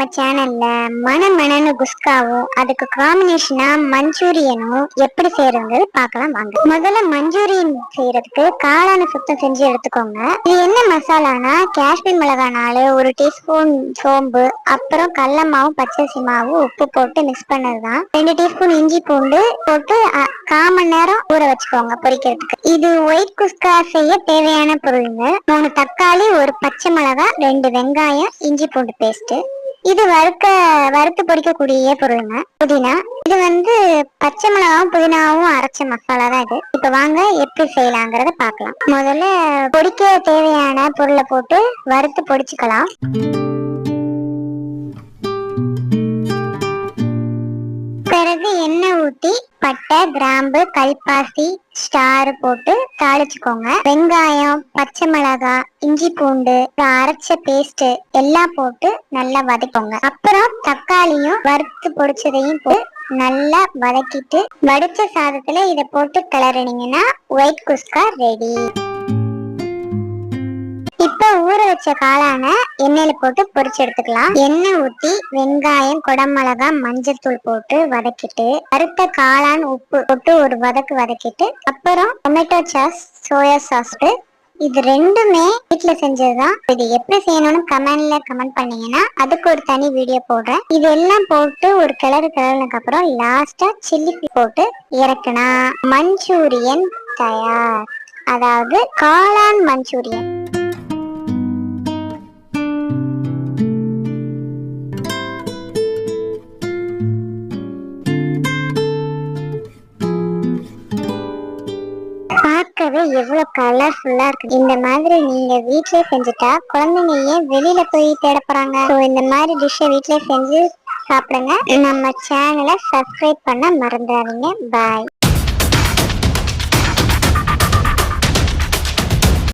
நம்ம சேனல்ல மணமணன்னு குஸ்காவும் அதுக்கு காம்பினேஷனா மஞ்சூரியனும் எப்படி செய்யறது பார்க்கலாம் வாங்க. முதல்ல மஞ்சூரியன் செய்யறதுக்கு காளான சுத்தம் செஞ்சு எடுத்துக்கோங்க. இது என்ன மசாலானா காஷ்மீர் மிளகாய் 4, 1 டீஸ்பூன் சோம்பு, அப்புறம் கடல மாவு, பச்சரிசி மாவு, உப்பு போட்டு மிக்ஸ் பண்ணதுதான். 2 டீஸ்பூன் இஞ்சி பூண்டு போட்டு 1/4 மணி நேரம் ஊற வச்சுக்கோங்க பொரிக்கிறதுக்கு. இது ஒயிட் குஸ்கா செய்ய தேவையான பொருளுங்க. 3 தக்காளி, 1 பச்சை மிளகாய், 2 வெங்காயம், இஞ்சி பூண்டு பேஸ்ட். இது வறுத்து பொரிக்கக்கூடிய பொருளுங்க. புதினா, இது பச்சை மிளகாவும் புதினாவும் அரைச்ச மசாலா தான் இது. இப்ப வாங்க எப்படி செய்யலாங்கிறத பார்க்கலாம். முதல்ல பொரிக்க தேவையான பொருளை போட்டு வறுத்து பொடிச்சுக்கலாம். பிறகு எண்ணெய் ஊத்தி பட்டை, கிராம்பு, கல்பாசி, ஸ்டார் போட்டு தாளிச்சுக்கோங்க. வெங்காயம், பச்சை மிளகாய், இஞ்சி பூண்டு, அரைச்ச பேஸ்ட் எல்லாம் போட்டு நல்லா வதக்கோங்க. அப்புறம் தக்காளியும் வறுத்து பொடிச்சதையும் போட்டு நல்லா வதக்கிட்டு வடிச்ச சாதத்துல இதை போட்டு கிளறினீங்கன்னா ஒயிட் குஸ்கா ரெடி. இப்ப ஊற வச்ச காளான எண்ணெயில போட்டு பொரிச்சு எடுத்துக்கலாம். எண்ணெய் ஊத்தி வெங்காயம், குடமிளகாய், மஞ்சள் தூள் போட்டு வதக்கிட்டு வறுத்த காளான் உப்பு போட்டு ஒரு வதக்கிட்டு அப்புறம் டொமேட்டோ சாஸ், சோயா சாஸ். இது ரெண்டுமே வீட்டுல செஞ்சதுதான். இது எப்படி செய்யணும்னு கமெண்ட் பண்ணீங்கன்னா அதுக்கு ஒரு தனி வீடியோ போடுறேன். இது எல்லாம் போட்டு ஒரு கிளறுனதுக்கு அப்புறம் லாஸ்டா சில்லி போட்டு இறக்குனா மஞ்சூரியன் தயார். அதாவது காளான் மஞ்சூரியன். பார்க்கவே எவ்வளவு கலர்ஃபுல்லா இருக்கு. இந்த மாதிரி நீங்க வீட்லயே செஞ்சுட்டா குழந்தைங்க ஏன் வெளியில போய் தேட போறாங்க? இந்த மாதிரி டிஷ்ஷை வீட்லயே செஞ்சு சாப்பிடுங்க. நம்ம சேனலை சப்ஸ்கிரைப் பண்ண மறந்துடாதீங்க. பாய்.